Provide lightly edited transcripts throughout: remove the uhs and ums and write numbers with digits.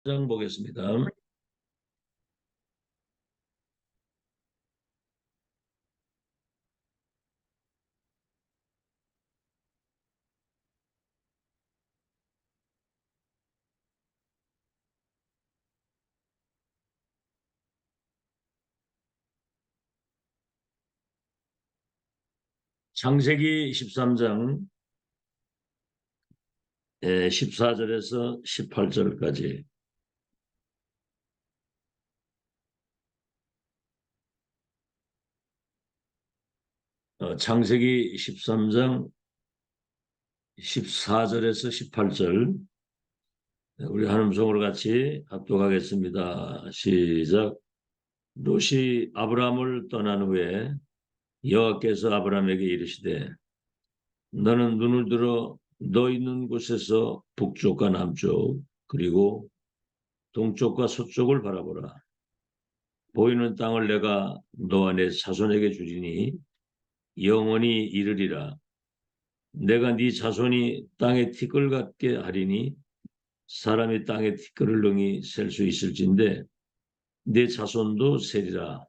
장 보겠습니다. 창세기 13장 14절에서 18절까지. 창세기 13장 14절에서 18절. 우리 한 음성으로 같이 합독하겠습니다. 시작. 롯이 아브라함을 떠난 후에 여호와께서 아브라함에게 이르시되 너는 눈을 들어 너 있는 곳에서 북쪽과 남쪽 그리고 동쪽과 서쪽을 바라보라. 보이는 땅을 내가 너와 내 자손에게 주리니 영원히 이르리라. 내가 네 자손이 땅의 티끌 같게 하리니 사람이 땅의 티끌을 능히 셀 수 있을진데 네 자손도 세리라.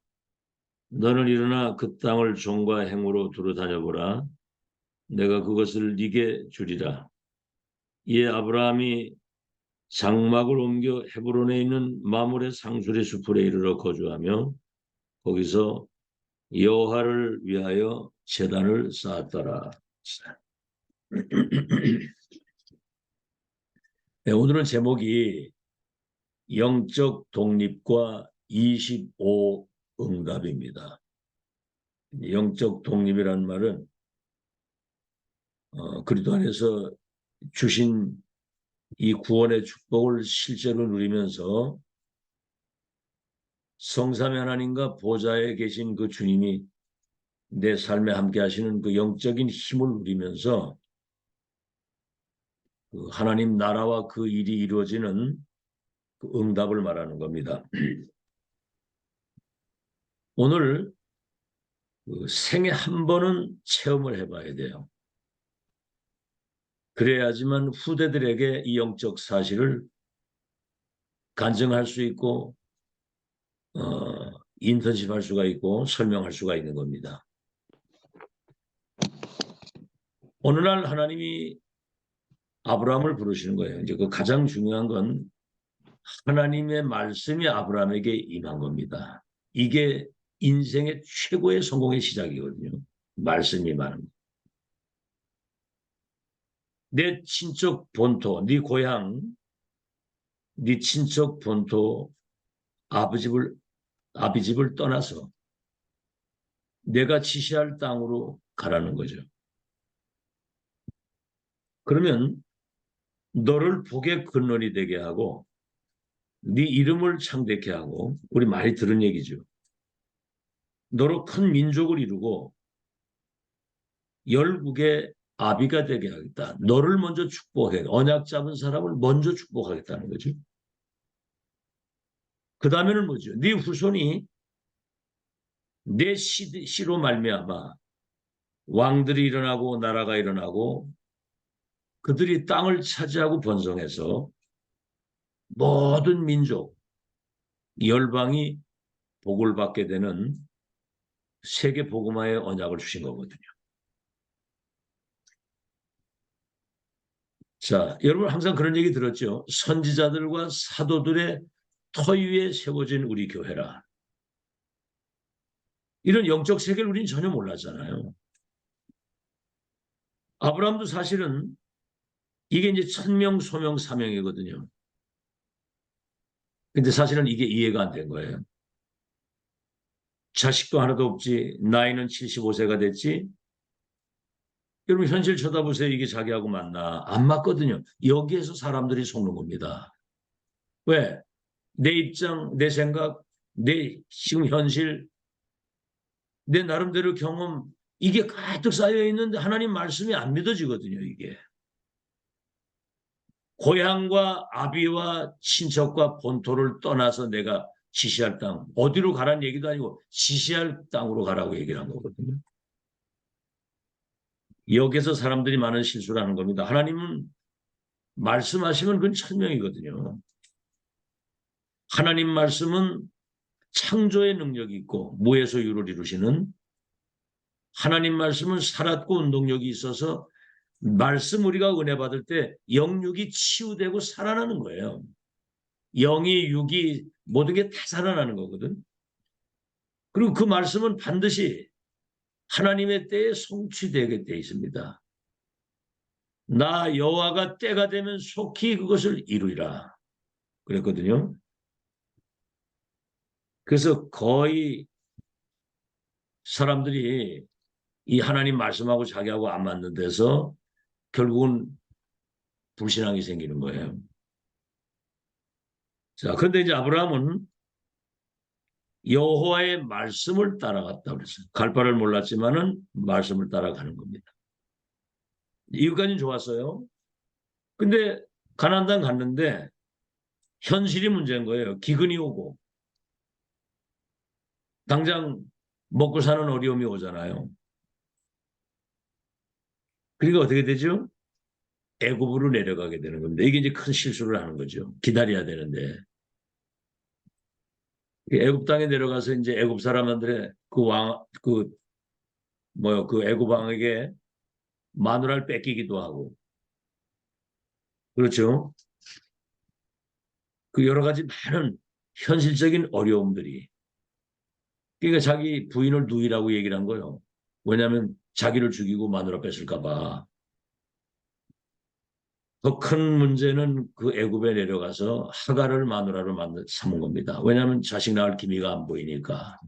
너는 일어나 그 땅을 종과 행으로 두루 다녀보라. 내가 그것을 네게 주리라. 이에 아브라함이 장막을 옮겨 헤브론에 있는 마물의 상수리 수풀에 이르러 거주하며 거기서 여호와를 위하여 제단을 쌓았더라. 네, 오늘은 제목이 영적 독립과 25 응답입니다. 영적 독립이라는 말은 그리스도 안에서 주신 이 구원의 축복을 실제로 누리면서 성삼위 하나님과 보좌에 계신 그 주님이 내 삶에 함께 하시는 그 영적인 힘을 누리면서 그 하나님 나라와 그 일이 이루어지는 그 응답을 말하는 겁니다. 오늘 그 생애 한 번은 체험을 해봐야 돼요. 그래야지만 후대들에게 이 영적 사실을 간증할 수 있고 인턴십할 수가 있고 설명할 수가 있는 겁니다. 어느 날 하나님이 아브라함을 부르시는 거예요. 이제 그 가장 중요한 건 하나님의 말씀이 아브라함에게 임한 겁니다. 이게 인생의 최고의 성공의 시작이거든요. 말씀이 임하는 거. 내 친척 본토, 네 고향, 네 친척 본토 아비집을 떠나서 내가 지시할 땅으로 가라는 거죠. 그러면 너를 복의 근원이 되게 하고 네 이름을 창대케 하고 우리 많이 들은 얘기죠. 너로 큰 민족을 이루고 열국의 아비가 되게 하겠다. 너를 먼저 축복해. 언약 잡은 사람을 먼저 축복하겠다는 거죠. 그 다음에는 뭐죠? 네 후손이 내 씨로 말미암아 왕들이 일어나고 나라가 일어나고 그들이 땅을 차지하고 번성해서 모든 민족, 열방이 복을 받게 되는 세계 복음화의 언약을 주신 거거든요. 자, 여러분 항상 그런 얘기 들었죠? 선지자들과 사도들의 터 위에 세워진 우리 교회라. 이런 영적 세계를 우리는 전혀 몰랐잖아요. 아브라함도 사실은 이게 이제 천명, 소명, 사명이거든요. 근데 사실은 이게 이해가 안 된 거예요. 자식도 하나도 없지. 나이는 75세가 됐지. 여러분 현실 쳐다보세요. 이게 자기하고 맞나? 안 맞거든요. 여기에서 사람들이 속는 겁니다. 왜? 내 입장, 내 생각, 내 지금 현실, 내 나름대로 경험 이게 가득 쌓여 있는데 하나님 말씀이 안 믿어지거든요. 이게. 고향과 아비와 친척과 본토를 떠나서 내가 지시할 땅, 어디로 가라는 얘기도 아니고 지시할 땅으로 가라고 얘기를 한 거거든요. 여기서 사람들이 많은 실수를 하는 겁니다. 하나님은 말씀하시면 그건 천명이거든요. 하나님 말씀은 창조의 능력이 있고 무에서 유를 이루시는, 하나님 말씀은 살았고 운동력이 있어서 말씀 우리가 은혜 받을 때 영육이 치유되고 살아나는 거예요. 영이 육이 모든 게 다 살아나는 거거든. 그리고 그 말씀은 반드시 하나님의 때에 성취되게 돼 있습니다. 나 여호와가 때가 되면 속히 그것을 이루리라 그랬거든요. 그래서 거의 사람들이 이 하나님 말씀하고 자기하고 안 맞는 데서 결국은 불신앙이 생기는 거예요. 자, 그런데 이제 아브라함은 여호와의 말씀을 따라갔다 그랬어요. 갈 바를 몰랐지만은 말씀을 따라가는 겁니다. 이유까지는 좋았어요. 근데 가나안 땅 갔는데 현실이 문제인 거예요. 기근이 오고 당장 먹고 사는 어려움이 오잖아요. 그러니까 어떻게 되죠? 애굽으로 내려가게 되는 겁니다. 이게 이제 큰 실수를 하는 거죠. 기다려야 되는데. 애굽 땅에 내려가서 이제 애굽 사람들의 그 애굽 왕에게 마누라를 뺏기기도 하고. 그렇죠? 그 여러 가지 많은 현실적인 어려움들이. 그러니까 자기 부인을 누이라고 얘기를 한 거예요. 왜냐하면 자기를 죽이고 마누라 뺏을까 봐. 더 큰 문제는 그 애굽에 내려가서 하갈을 마누라로 삼은 겁니다. 왜냐하면 자식 낳을 기미가 안 보이니까.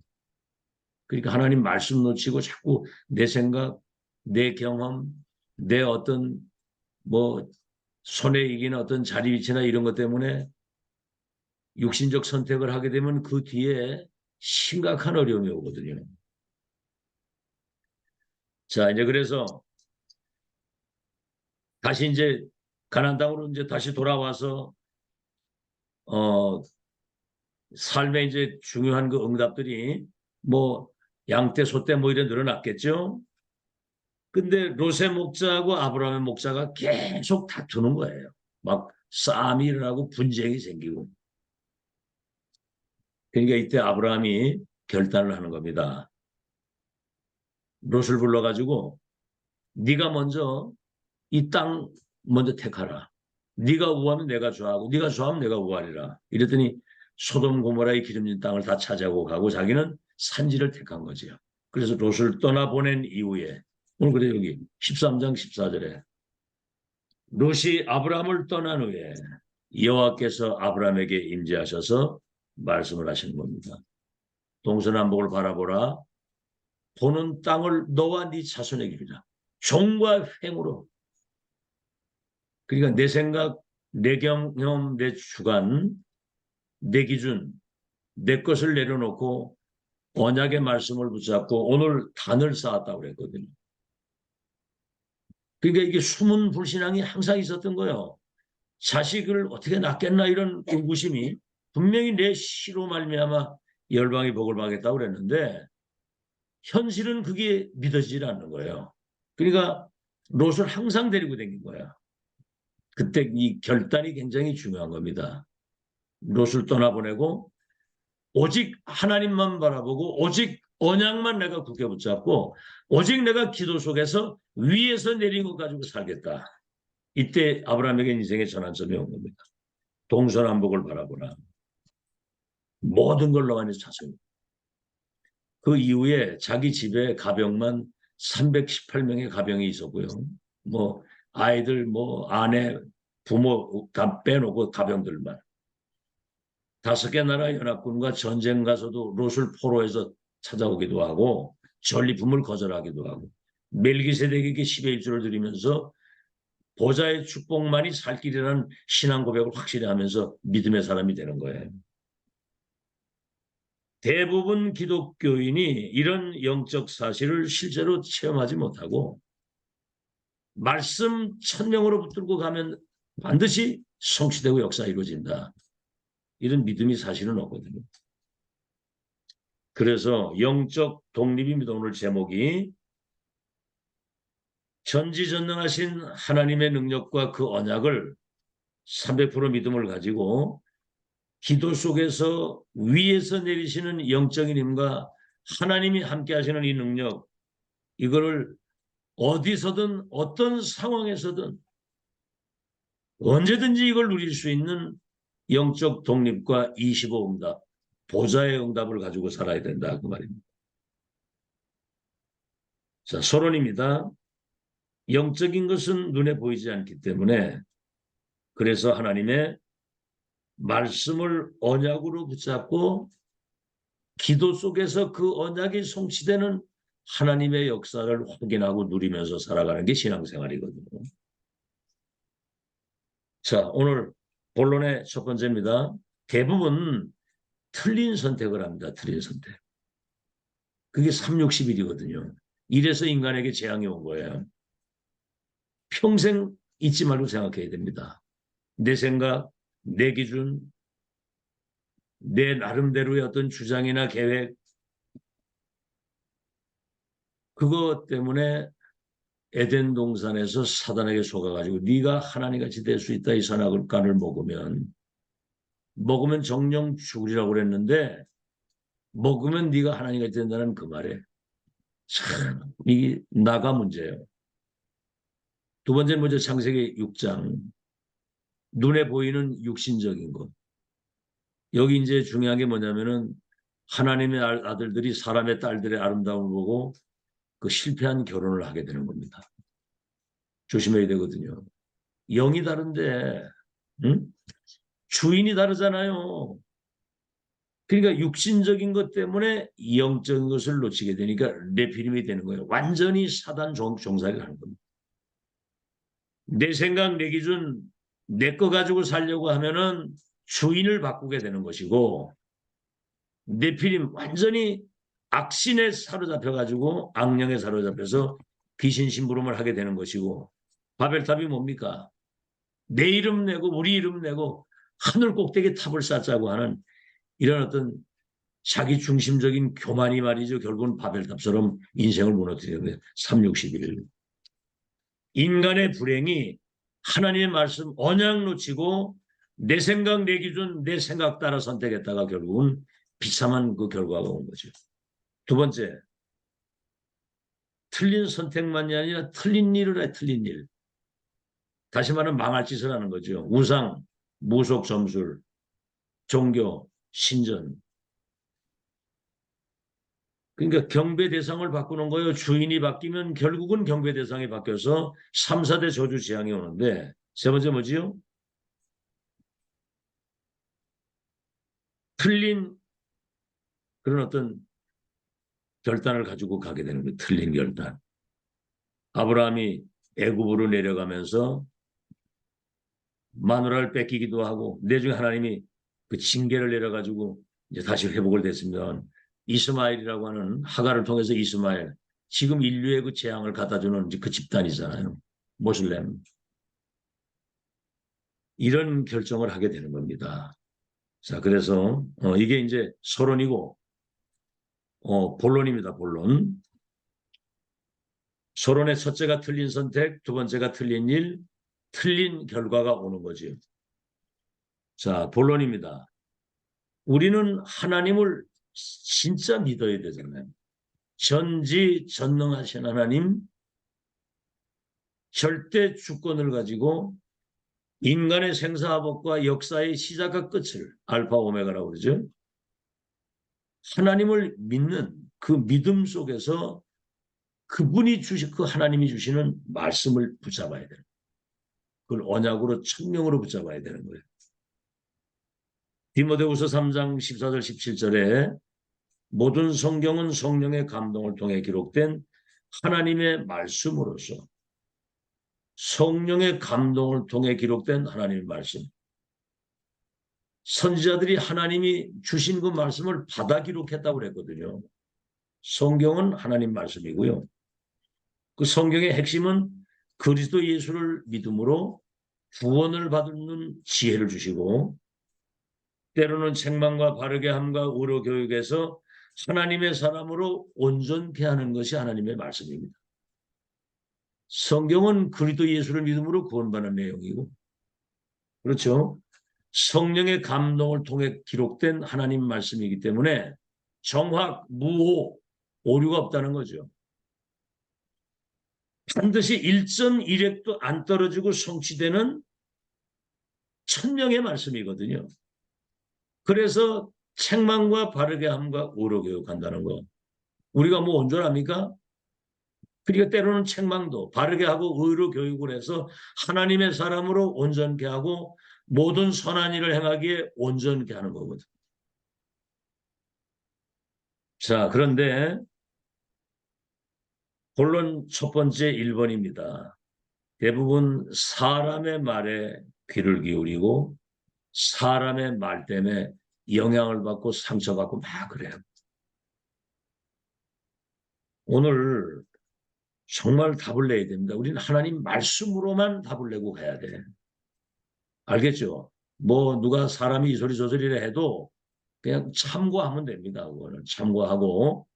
그러니까 하나님 말씀 놓치고 자꾸 내 생각, 내 경험, 내 어떤 뭐 손에 이기는 어떤 자리 위치나 이런 것 때문에 육신적 선택을 하게 되면 그 뒤에 심각한 어려움이 오거든요. 자, 이제 그래서 다시 이제 가나안 땅으로 이제 다시 돌아와서 어 삶의 이제 중요한 그 응답들이 뭐 양떼, 소떼 뭐 이런 늘어났겠죠. 근데 롯의 목자하고 아브라함의 목자가 계속 다투는 거예요. 막 싸움이 일어나고 분쟁이 생기고. 그러니까 이때 아브라함이 결단을 하는 겁니다. 롯을 불러가지고 네가 먼저 이 땅 먼저 택하라. 네가 우하면 내가 좌하고 네가 좌하면 내가 우하리라. 이랬더니 소돔 고모라의 기름진 땅을 다 차지하고 가고 자기는 산지를 택한 거지요. 그래서 롯을 떠나보낸 이후에 오늘 그래 여기 13장 14절에 롯이 아브라함을 떠난 후에 여호와께서 아브라함에게 임재하셔서 말씀을 하시는 겁니다. 동서남북을 바라보라. 보는 땅을 너와 네 자손에게 주리라. 종과 횡으로. 그러니까 내 생각, 내 경험, 내 주관, 내 기준, 내 것을 내려놓고 언약의 말씀을 붙잡고 오늘 단을 쌓았다고 그랬거든요. 그러니까 이게 숨은 불신앙이 항상 있었던 거예요. 자식을 어떻게 낳겠나 이런 의구심이 분명히 내 시로 말미암아 열방이 복을 받겠다고 그랬는데 현실은 그게 믿어지질 않는 거예요. 그러니까 롯을 항상 데리고 다닌 거야. 그때 이 결단이 굉장히 중요한 겁니다. 롯을 떠나보내고 오직 하나님만 바라보고 오직 언약만 내가 굳게 붙잡고 오직 내가 기도 속에서 위에서 내린 것 가지고 살겠다. 이때 아브라함에게 인생의 전환점이 온 겁니다. 동서남북을 바라보라. 모든 걸 너가 내 자손. 그 이후에 자기 집에 가병만 318명의 가병이 있었고요. 뭐 아이들, 뭐 아내, 부모 다 빼놓고 가병들만. 5개 나라 연합군과 전쟁 가서도 롯을 포로해서 찾아오기도 하고 전리품을 거절하기도 하고 멜기세덱에게 10의 1조를 드리면서 보좌의 축복만이 살 길이라는 신앙 고백을 확실히 하면서 믿음의 사람이 되는 거예요. 대부분 기독교인이 이런 영적 사실을 실제로 체험하지 못하고 말씀 천명으로 붙들고 가면 반드시 성취되고 역사 이루어진다. 이런 믿음이 사실은 없거든요. 그래서 영적 독립입니다. 오늘 제목이 전지전능하신 하나님의 능력과 그 언약을 300% 믿음을 가지고 기도 속에서 위에서 내리시는 영적인 힘과 하나님이 함께 하시는 이 능력, 이거를 어디서든 어떤 상황에서든 언제든지 이걸 누릴 수 있는 영적 독립과 25응답, 보좌의 응답을 가지고 살아야 된다 그 말입니다. 자, 서론입니다. 영적인 것은 눈에 보이지 않기 때문에 그래서 하나님의 말씀을 언약으로 붙잡고 기도 속에서 그 언약이 성취되는 하나님의 역사를 확인하고 누리면서 살아가는 게 신앙생활이거든요. 자, 오늘 본론의 첫 번째입니다. 대부분 틀린 선택을 합니다. 틀린 선택. 그게 360일이거든요. 이래서 인간에게 재앙이 온 거예요. 평생 잊지 말고 생각해야 됩니다. 내 생각, 내 기준, 내 나름대로의 어떤 주장이나 계획, 그것 때문에 에덴 동산에서 사단에게 속아가지고 네가 하나님같이 될 수 있다 이 선악과를 먹으면 정령 죽으리라고 그랬는데 먹으면 네가 하나님같이 된다는 그 말에 참 이게 나가 문제예요. 두 번째 문제 창세기 6장 눈에 보이는 육신적인 것. 여기 이제 중요한 게 뭐냐면은 하나님의 아들들이 사람의 딸들의 아름다움을 보고 그 실패한 결혼을 하게 되는 겁니다. 조심해야 되거든요. 영이 다른데 응? 주인이 다르잖아요. 그러니까 육신적인 것 때문에 영적인 것을 놓치게 되니까 레피림이 되는 거예요. 완전히 사단 종살이를 하는 겁니다. 내 생각, 내 기준, 내 거 가지고 살려고 하면은 주인을 바꾸게 되는 것이고 네피림 완전히 악신에 사로잡혀가지고 악령에 사로잡혀서 귀신 심부름을 하게 되는 것이고 바벨탑이 뭡니까? 내 이름 내고 우리 이름 내고 하늘 꼭대기 탑을 쌓자고 하는 이런 어떤 자기 중심적인 교만이 말이죠. 결국은 바벨탑처럼 인생을 무너뜨리는 거예요. 361. 인간의 불행이 하나님의 말씀 언약 놓치고 내 생각, 내 기준, 내 생각 따라 선택했다가 결국은 비참한 그 결과가 온 거죠. 두 번째, 틀린 선택만이 아니라 틀린 일을 해, 틀린 일. 다시 말하면 망할 짓을 하는 거죠. 우상, 무속 점술, 종교, 신전. 그러니까 경배 대상을 바꾸는 거예요. 주인이 바뀌면 결국은 경배 대상이 바뀌어서 3, 4대 저주 재앙이 오는데 세 번째 뭐지요? 틀린 그런 어떤 결단을 가지고 가게 되는 거예요. 틀린 결단. 아브라함이 애굽으로 내려가면서 마누라를 뺏기기도 하고 내중에 하나님이 그 징계를 내려가지고 이제 다시 회복을 됐으면 이스마엘이라고 하는 하가를 통해서 이스마엘 지금 인류의 그 재앙을 갖다주는 그 집단이잖아요. 모슬렘. 이런 결정을 하게 되는 겁니다. 자, 그래서 이게 이제 서론이고 본론입니다. 본론. 서론의 첫째가 틀린 선택, 두 번째가 틀린 일, 틀린 결과가 오는 거지요. 자, 본론입니다. 우리는 하나님을 진짜 믿어야 되잖아요. 전지전능하신 하나님, 절대 주권을 가지고 인간의 생사화복과 역사의 시작과 끝을 알파 오메가라고 그러죠. 하나님을 믿는 그 믿음 속에서 그분이 그 하나님이 주시는 말씀을 붙잡아야 돼요. 그걸 언약으로 천명으로 붙잡아야 되는 거예요. 디모데후서 3장 14절 17절에 모든 성경은 성령의 감동을 통해 기록된 하나님의 말씀으로서 성령의 감동을 통해 기록된 하나님의 말씀. 선지자들이 하나님이 주신 그 말씀을 받아 기록했다고 그랬거든요. 성경은 하나님 말씀이고요. 그 성경의 핵심은 그리스도 예수를 믿음으로 구원을 받는 지혜를 주시고 때로는 책망과 바르게 함과 의로 교육에서 하나님의 사람으로 온전케 하는 것이 하나님의 말씀입니다. 성경은 그리스도 예수를 믿음으로 구원받는 내용이고 그렇죠. 성령의 감동을 통해 기록된 하나님 말씀이기 때문에 정확, 무호, 오류가 없다는 거죠. 반드시 1.1획도 안 떨어지고 성취되는 천명의 말씀이거든요. 그래서 책망과 바르게 함과 오로 교육한다는 거. 우리가 뭐 온전합니까? 그러니까 때로는 책망도 바르게 하고 의로 교육을 해서 하나님의 사람으로 온전케 하고 모든 선한 일을 행하기에 온전케 하는 거거든. 자, 그런데 본론 첫 번째 1번입니다. 대부분 사람의 말에 귀를 기울이고 사람의 말 때문에 영향을 받고 상처받고 막 그래요. 오늘 정말 답을 내야 됩니다. 우리는 하나님 말씀으로만 답을 내고 가야 돼. 알겠죠? 뭐 누가 사람이 이 소리 저 소리를 해도 그냥 참고하면 됩니다. 그거는 참고하고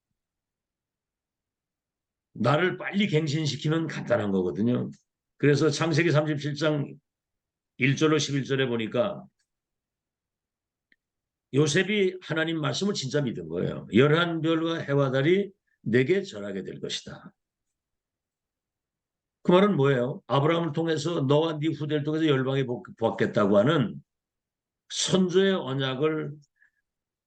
나를 빨리 갱신시키는 간단한 거거든요. 그래서 창세기 37장 1절로 11절에 보니까 요셉이 하나님 말씀을 진짜 믿은 거예요. 11별과 해와 달이 내게 절하게 될 것이다. 그 말은 뭐예요? 아브라함을 통해서 너와 네 후대를 통해서 열방이 복겠다고 하는 선조의 언약을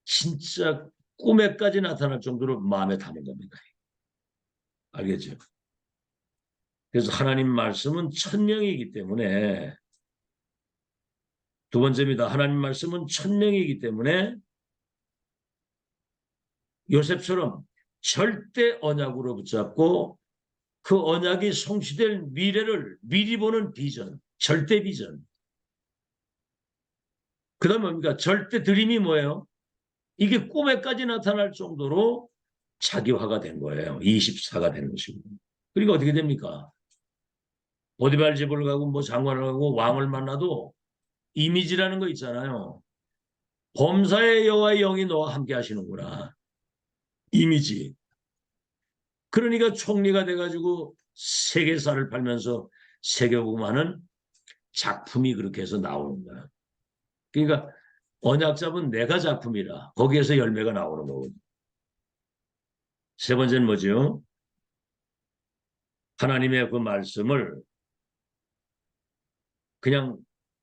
진짜 꿈에까지 나타날 정도로 마음에 담은 겁니다. 알겠죠? 그래서 하나님 말씀은 천명이기 때문에 두 번째입니다. 하나님 말씀은 천명이기 때문에 요셉처럼 절대 언약으로 붙잡고 그 언약이 성취될 미래를 미리 보는 비전, 절대 비전. 그 다음에 뭡니까? 절대 드림이 뭐예요? 이게 꿈에까지 나타날 정도로 자기화가 된 거예요. 24가 된 것이고. 그러니까 어떻게 됩니까? 보디발 집을 가고 뭐 장관을 가고 왕을 만나도 이미지라는 거 있잖아요. 범사의 여호와의 영이 너와 함께 하시는구나. 이미지. 그러니까 총리가 돼가지고 세계사를 팔면서 세계복음하는 작품이 그렇게 해서 나오는 거야. 그러니까 언약 잡은 내가 작품이라 거기에서 열매가 나오는 거거든요. 세 번째는 뭐죠? 하나님의 그 말씀을 그냥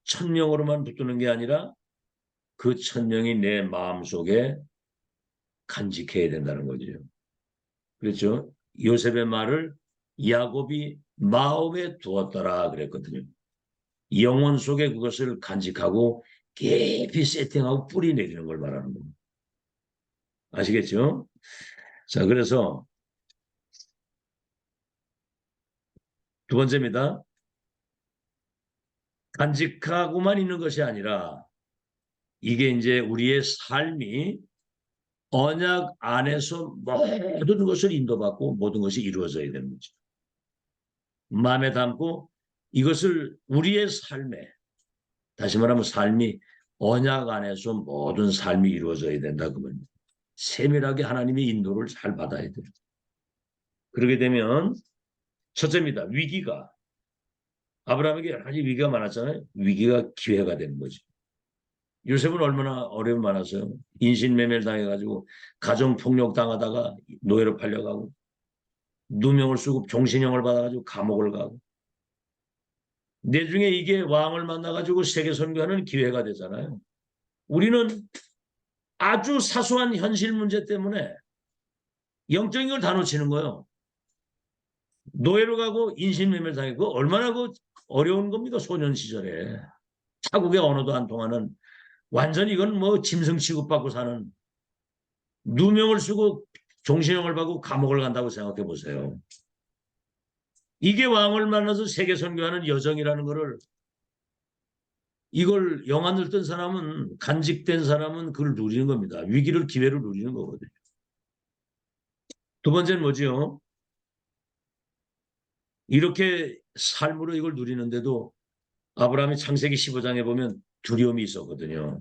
천명으로만 붙드는 게 아니라 그 천명이 내 마음속에 간직해야 된다는 거죠. 그렇죠? 요셉의 말을 야곱이 마음에 두었더라 그랬거든요. 영혼 속에 그것을 간직하고 깊이 세팅하고 뿌리 내리는 걸 말하는 겁니다. 아시겠죠? 자, 그래서 두 번째입니다. 간직하고만 있는 것이 아니라 이게 이제 우리의 삶이 언약 안에서 모든 것을 인도받고 모든 것이 이루어져야 되는 거죠. 마음에 담고 이것을 우리의 삶에 다시 말하면 삶이 언약 안에서 모든 삶이 이루어져야 된다 그러면 세밀하게 하나님의 인도를 잘 받아야 돼요. 그렇게 되면 첫째입니다. 위기가 아브라함에게 여러 가지 위기가 많았잖아요. 위기가 기회가 되는 거죠. 요셉은 얼마나 어려움이 많았어요. 인신매매를 당해가지고 가정폭력 당하다가 노예로 팔려가고 누명을 쓰고 종신형을 받아가지고 감옥을 가고 내중에 이게 왕을 만나가지고 세계 선교하는 기회가 되잖아요. 우리는 아주 사소한 현실 문제 때문에 영적인 걸 다 놓치는 거예요. 노예로 가고 인신매매를 당하고 얼마나 그 어려운 겁니까? 소년 시절에. 타국의 언어도 안 통하는 완전히 이건 뭐 짐승 취급받고 사는 누명을 쓰고 종신형을 받고 감옥을 간다고 생각해 보세요. 이게 왕을 만나서 세계 선교하는 여정이라는 거를 이걸 영안을 뜬 사람은 간직된 사람은 그걸 누리는 겁니다. 위기를 기회로 누리는 거거든요. 두 번째는 뭐지요? 이렇게 삶으로 이걸 누리는데도 아브라함이 창세기 15장에 보면 두려움이 있었거든요.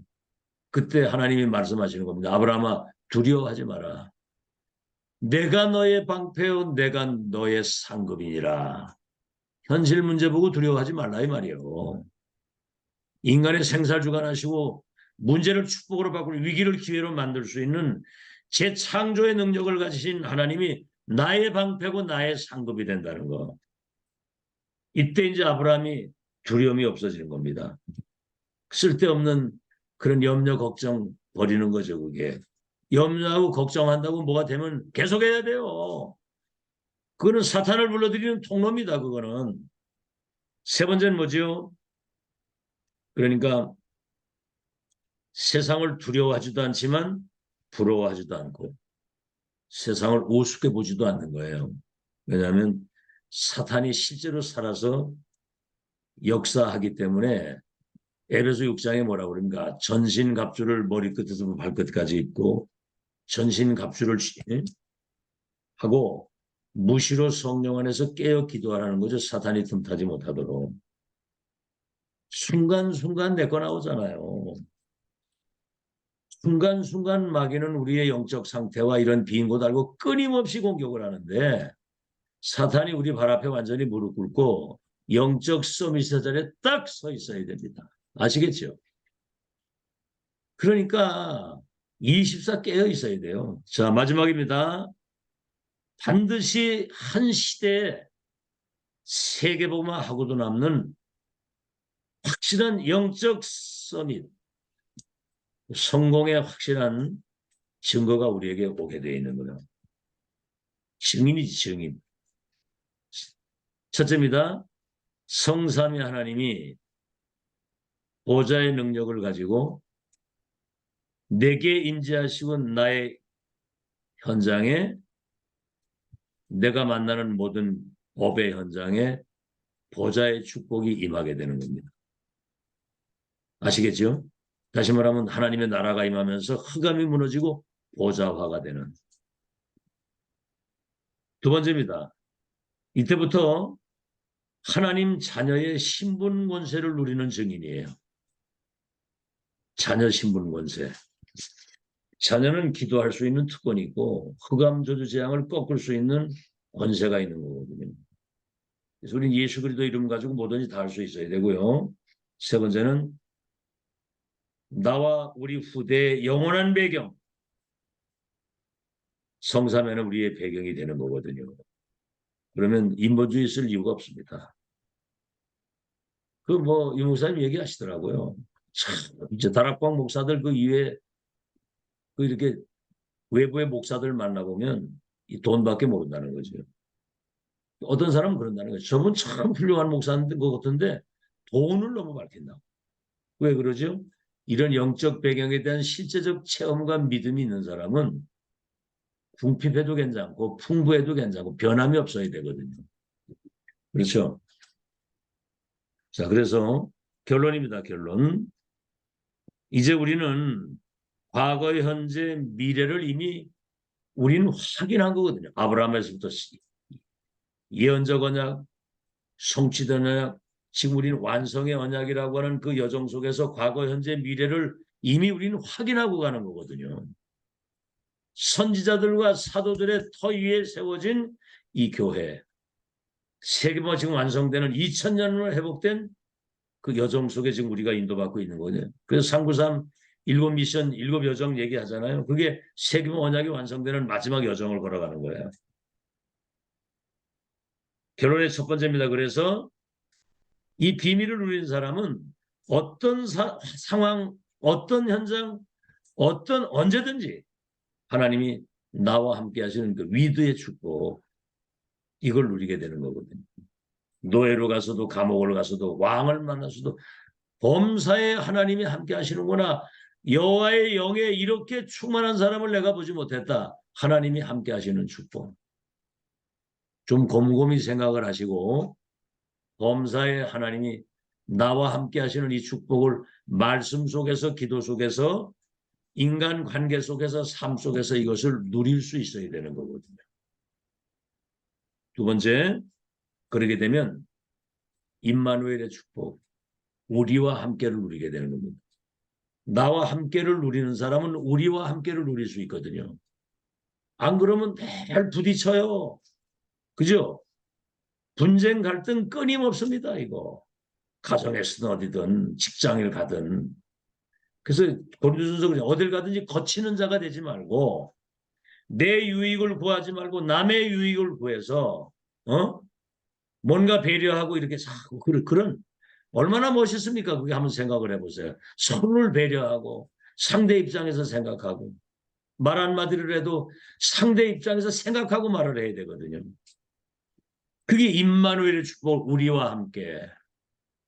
그때 하나님이 말씀하시는 겁니다. 아브라함아 두려워하지 마라. 내가 너의 방패요 내가 너의 상급이니라. 현실 문제 보고 두려워하지 말라 이 말이에요. 인간의 생사를 주관하시고 문제를 축복으로 바꾸는 위기를 기회로 만들 수 있는 재창조의 능력을 가지신 하나님이 나의 방패고 나의 상급이 된다는 거. 이때 이제 아브라함이 두려움이 없어지는 겁니다. 쓸데없는 그런 염려, 걱정 버리는 거죠, 그게. 염려하고 걱정한다고 뭐가 되면 계속해야 돼요. 그거는 사탄을 불러들이는 통로입니다, 그거는. 세 번째는 뭐죠? 그러니까 세상을 두려워하지도 않지만 부러워하지도 않고 세상을 우습게 보지도 않는 거예요. 왜냐하면 사탄이 실제로 살아서 역사하기 때문에 에베소 6장에 뭐라고 그러는가? 전신갑주를 머리끝에서 발끝까지 입고 전신갑주를 하고 무시로 성령 안에서 깨어 기도하라는 거죠. 사탄이 틈타지 못하도록. 순간순간 내 거 나오잖아요. 순간순간 마귀는 우리의 영적 상태와 이런 빈 곳 알고 끊임없이 공격을 하는데 사탄이 우리 발 앞에 완전히 무릎 꿇고 영적 서밋의 자리에 딱 서 있어야 됩니다. 아시겠죠? 그러니까 24 깨어 있어야 돼요. 자, 마지막입니다. 반드시 한 시대에 세계복음화 하고도 남는 확실한 영적 서밋, 성공의 확실한 증거가 우리에게 오게 되어 있는 거예요. 증인이지, 증인. 첫째입니다. 성삼위 하나님이 보좌의 능력을 가지고 내게 인지하시고 나의 현장에 내가 만나는 모든 법의 현장에 보좌의 축복이 임하게 되는 겁니다. 아시겠죠? 다시 말하면 하나님의 나라가 임하면서 흑암이 무너지고 보좌화가 되는. 두 번째입니다. 이때부터 하나님 자녀의 신분 권세를 누리는 증인이에요. 자녀 신분 권세. 자녀는 기도할 수 있는 특권이 있고 흑암 저주 재앙을 꺾을 수 있는 권세가 있는 거거든요. 그래서 우리는 예수 그리스도 이름 가지고 뭐든지 다 할 수 있어야 되고요. 세 번째는 나와 우리 후대의 영원한 배경. 성사면은 우리의 배경이 되는 거거든요. 그러면 인본주의 쓸 이유가 없습니다. 그 뭐 이 목사님 얘기하시더라고요. 참 이제 다락방 목사들 그 이외에 그 이렇게 외부의 목사들 만나보면 이 돈밖에 모른다는 거죠. 어떤 사람은 그런다는 거죠. 저분 참 훌륭한 목사인데 것 같은데 돈을 너무 밝힌다고. 왜 그러죠? 이런 영적 배경에 대한 실제적 체험과 믿음이 있는 사람은 궁핍해도 괜찮고 풍부해도 괜찮고 변함이 없어야 되거든요. 그렇죠? 자, 그래서 결론입니다. 결론. 이제 우리는 과거, 현재, 미래를 이미 우리는 확인한 거거든요. 아브라함에서부터 예언적 언약, 성취된 언약, 지금 우리는 완성의 언약이라고 하는 그 여정 속에서 과거, 현재, 미래를 이미 우리는 확인하고 가는 거거든요. 선지자들과 사도들의 터 위에 세워진 이 교회, 세계가 지금 완성되는 2000년으로 회복된 그 여정 속에 지금 우리가 인도받고 있는 거죠. 그래서 393 일곱 미션, 일곱 여정 얘기하잖아요. 그게 세계화 언약이 완성되는 마지막 여정을 걸어가는 거예요. 결론의 첫 번째입니다. 그래서 이 비밀을 누리는 사람은 어떤 상황, 어떤 현장, 어떤 언제든지 하나님이 나와 함께 하시는 그 위드의 축복, 이걸 누리게 되는 거거든요. 노예로 가서도 감옥을 가서도 왕을 만나서도 범사에 하나님이 함께 하시는구나. 여호와의 영에 이렇게 충만한 사람을 내가 보지 못했다. 하나님이 함께 하시는 축복. 좀 곰곰이 생각을 하시고 범사에 하나님이 나와 함께 하시는 이 축복을 말씀 속에서 기도 속에서 인간 관계 속에서 삶 속에서 이것을 누릴 수 있어야 되는 거거든요. 두 번째, 그러게 되면 임마누엘의 축복, 우리와 함께를 누리게 되는 겁니다. 나와 함께를 누리는 사람은 우리와 함께를 누릴 수 있거든요. 안 그러면 매일 부딪혀요. 그죠? 분쟁 갈등 끊임없습니다, 이거. 가정에서든 어디든 직장을 가든. 그래서 고린도전서 그냥 어딜 가든지 거치는 자가 되지 말고 내 유익을 구하지 말고 남의 유익을 구해서 뭔가 배려하고 이렇게 자꾸 그런 얼마나 멋있습니까? 그게 한번 생각을 해보세요. 서로를 배려하고 상대 입장에서 생각하고 말 한마디를 해도 상대 입장에서 생각하고 말을 해야 되거든요. 그게 임마누엘의 축복 우리와 함께.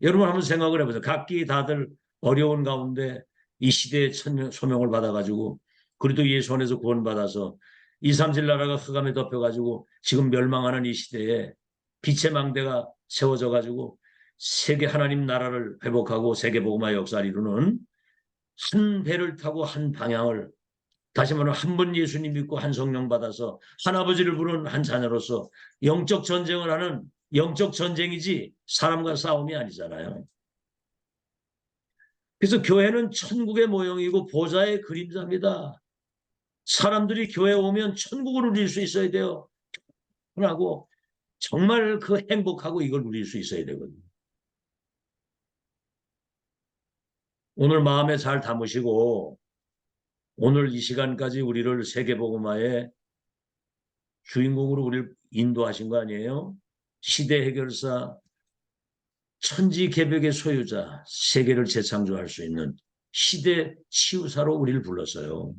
여러분 한번 생각을 해보세요. 각기 다들 어려운 가운데 이 시대의 소명을 받아가지고 그래도 예수 안에서 구원받아서 2, 3질 나라가 흑암에 덮여가지고 지금 멸망하는 이 시대에 빛의 망대가 세워져가지고 세계 하나님 나라를 회복하고 세계복음화의 역사를 이루는 한 배를 타고 한 방향을 다시 말하면 한 번 예수님 믿고 한 성령 받아서 한 아버지를 부르는 한 자녀로서 영적 전쟁을 하는 영적 전쟁이지 사람과 싸움이 아니잖아요. 그래서 교회는 천국의 모형이고 보좌의 그림자입니다. 사람들이 교회 오면 천국을 누릴 수 있어야 돼요. 하고 정말 그 행복하고 이걸 누릴 수 있어야 되거든요. 오늘 마음에 잘 담으시고 오늘 이 시간까지 우리를 세계복음화의 주인공으로 우리를 인도하신 거 아니에요? 시대 해결사, 천지개벽의 소유자, 세계를 재창조할 수 있는 시대 치유사로 우리를 불렀어요.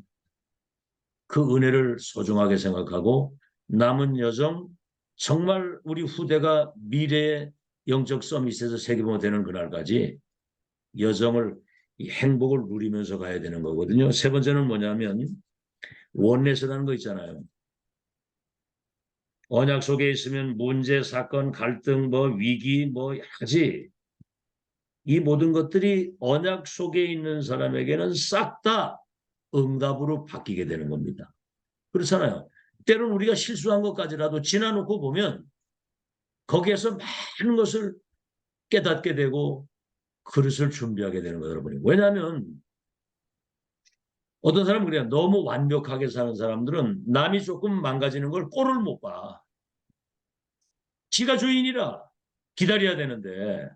그 은혜를 소중하게 생각하고 남은 여정, 정말 우리 후대가 미래의 영적 서밋에서 세계복음화 되는 그날까지 여정을 이 행복을 누리면서 가야 되는 거거든요. 세 번째는 뭐냐면 원내스라는 거 있잖아요. 언약 속에 있으면 문제, 사건, 갈등, 위기, 여러 가지 이 모든 것들이 언약 속에 있는 사람에게는 싹 다 응답으로 바뀌게 되는 겁니다. 그렇잖아요. 때로는 우리가 실수한 것까지라도 지나놓고 보면 거기에서 많은 것을 깨닫게 되고 그릇을 준비하게 되는 거예요, 여러분이. 왜냐하면 어떤 사람은 그래요. 너무 완벽하게 사는 사람들은 남이 조금 망가지는 걸 꼴을 못 봐. 지가 주인이라 기다려야 되는데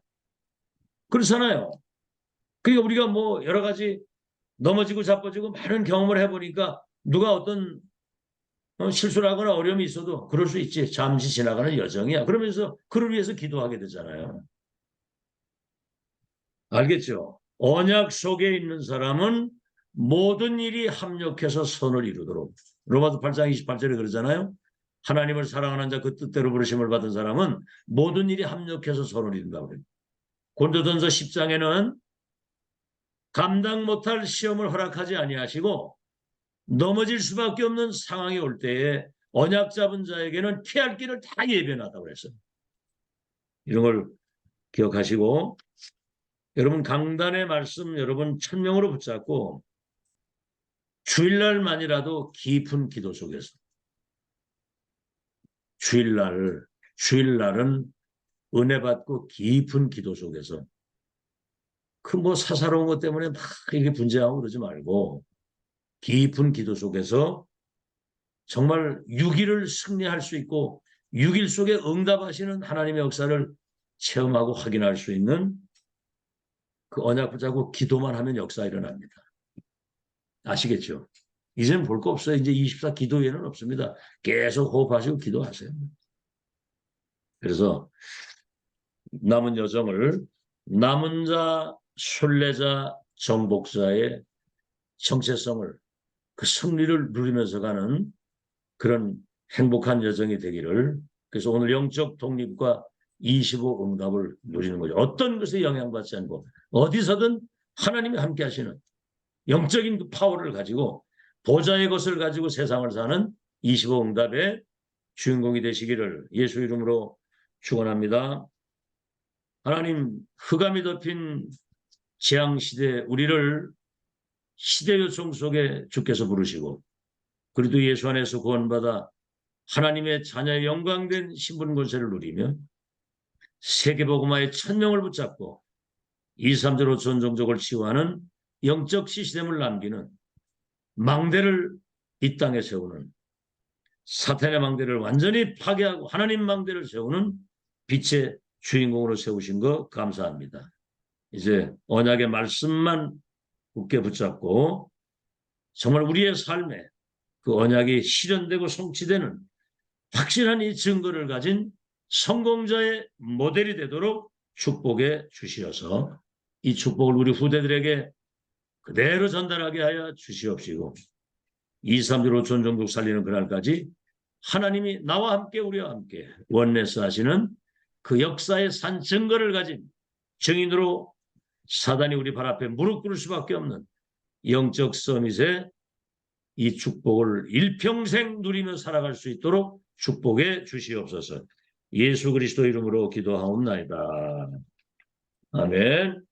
그렇잖아요. 그러니까 우리가 여러 가지 넘어지고 자빠지고 많은 경험을 해보니까 누가 어떤 실수를 하거나 어려움이 있어도 그럴 수 있지. 잠시 지나가는 여정이야. 그러면서 그를 위해서 기도하게 되잖아요. 알겠죠? 언약 속에 있는 사람은 모든 일이 합력해서 선을 이루도록. 로마서 8장 28절에 그러잖아요. 하나님을 사랑하는 자 그 뜻대로 부르심을 받은 사람은 모든 일이 합력해서 선을 이룬다고 그래요. 고린도전서 10장에는 감당 못할 시험을 허락하지 아니하시고 넘어질 수밖에 없는 상황이 올 때에 언약 잡은 자에게는 피할 길을 다 예변하다고 그랬어요. 이런 걸 기억하시고 여러분 강단의 말씀 여러분 천명으로 붙잡고 주일날만이라도 깊은 기도 속에서 주일날은 은혜 받고 깊은 기도 속에서 그 사사로운 것 때문에 막 이렇게 분쟁하고 그러지 말고 깊은 기도 속에서 정말 6일을 승리할 수 있고 6일 속에 응답하시는 하나님의 역사를 체험하고 확인할 수 있는 그 언약 붙잡고 기도만 하면 역사 일어납니다. 아시겠죠? 이제는 볼 거 없어요. 이제 24 기도회는 없습니다. 계속 호흡하시고 기도하세요. 그래서 남은 여정을 남은 자, 순례자, 정복자의 정체성을 그 승리를 누리면서 가는 그런 행복한 여정이 되기를. 그래서 오늘 영적 독립과 25 응답을 누리는 거죠. 어떤 것에 영향받지 않고 어디서든 하나님이 함께 하시는 영적인 그 파워를 가지고 보좌의 것을 가지고 세상을 사는 25 응답의 주인공이 되시기를 예수 이름으로 축원합니다. 하나님 흑암이 덮인 재앙시대 우리를 시대 요청 속에 주께서 부르시고 그리도 예수 안에서 구원받아 하나님의 자녀의 영광된 신분 권세를 누리며 세계복음화의 천명을 붙잡고 2, 3제로 전종족을 치유하는 영적 시스템을 남기는 망대를 이 땅에 세우는 사탄의 망대를 완전히 파괴하고 하나님 망대를 세우는 빛의 주인공으로 세우신 거 감사합니다. 이제 언약의 말씀만 굳게 붙잡고 정말 우리의 삶에 그 언약이 실현되고 성취되는 확실한 이 증거를 가진 성공자의 모델이 되도록 축복해 주시어서 이 축복을 우리 후대들에게 그대로 전달하게 하여 주시옵시고 2, 3, 6, 5천 종족 살리는 그날까지 하나님이 나와 함께 우리와 함께 원네스 하시는 그 역사의 산 증거를 가진 증인으로 사단이 우리 발 앞에 무릎 꿇을 수밖에 없는 영적 서밋의 이 축복을 일평생 누리며 살아갈 수 있도록 축복해 주시옵소서. 예수 그리스도 이름으로 기도하옵나이다. 아멘.